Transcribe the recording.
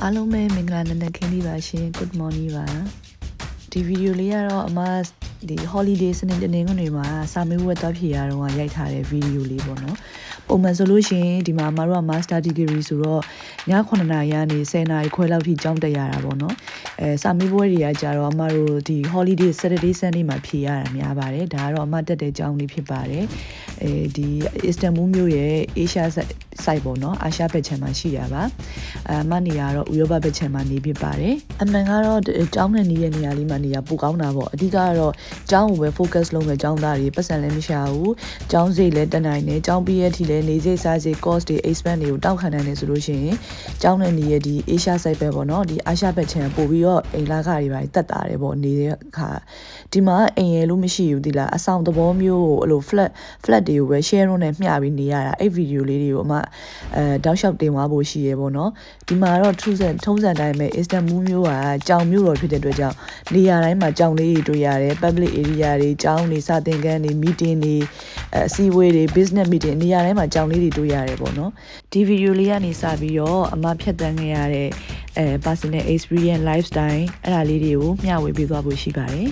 အားလုံးပဲမင်္ဂလာနံနက်ခင်းလေးပါရှင် Good morning ပါဒီဗီဒီယိုလေးကတော့အမဒီ holiday စနေတနင်္ဂနွေမှာစာမေးပွဲသွားဖြေရတော့ရိုက်ထားတဲ့ဗီဒီယိုလေးပေါ့နော်ပုံမှန်ဆိုလို့ရှိရင်ဒီမှာအမတို့က Master Degree ဆိုတော့ည9နာရီကနေ10နာရီခွဲလောက်ထိကျောင်းတက်ရတာပေါ့နော်စာမေးပွဲတွေကကြတော့အမတို့ဒီ holiday Saturday Sunday မှာဖြေရတာများပါတယ်ဒါကတော့အမတက်တဲ့ကျောင်းလေးဖြစ်ပါတယ်ဒီ Istanbul မြို့ရဲ့ Asia site ပေါ့နော်အာရှဘက်ခြမ်းမှာရှိရပါမနေရတော့ဥရောပဘက်ခြမ်းမှာနေဖြစ်ပါတယ်အမှန်ကတော့ကျောင်းနဲ့နေတဲ့နေရာလေးမှာနေရပိုကောင်းတာပေါ့အဓိကကတော့ကျောင်းကိုပဲ focus လုပ်မယ်ကျောင်းသားတွေပတ်စံလည်းမရှာဘူးကျောင်းစိတ်လည်းတက်နိုင်တယ်ကျောင်းပြီးရထိလည်းနေစိတ်စားစိတ် course တွေ expense တွေကိုတောက်ခံနိုင်တယ်ဆိုလို့ရှိရင်ကျောင်းနဲ့နေတဲ့ဒီ Asia site ပဲပေါ့နော်ဒီအာရှဘက်ခြမ်းပို့ပြီးတော့အိမ်လာခတွေပါတက်တာတယ်ပေါ့နေတဲ့အခါဒီမှာအိမ်ရလို့မရှိဘူးဒီလားအဆောင်သဘောမျိုးကိုအဲ့လို flat တွေကိုပဲ share လုပ်နဲ့မျှပြီးနေရတာအဲ့ဗီဒီယိုလေးတွေကိုအမတောက်လျှောက်တင်သွားဖို့ရှိရပေါ့နော်ဒီမှာတော့ထုံးစံတိုင်းပဲ Istanbul မြို့ကကြောင်မြို့တော်ဖြစ်တဲ့အတွက်ကြောင့်နေရာတိုင်းမှာကြောင်လေးတွေတွေ့ရတယ် public area တွေကျောင်းတွေစာသင်ခန်းတွေ meeting တွေအစည်းအဝေးတွေ business meeting နေရာတိုင်းမှာကြောင်လေးတွေတွေ့ရတယ်ပေါ့နော်ဒီဗီဒီယိုလေးကနေစပြီးတော့အမဖြတ်တန်းခဲ့ရတဲ့personal experience lifestyle အဲ့ဒါလေးတွေကိုမျှဝေပေးသွားဖို့ရှိပါတယ်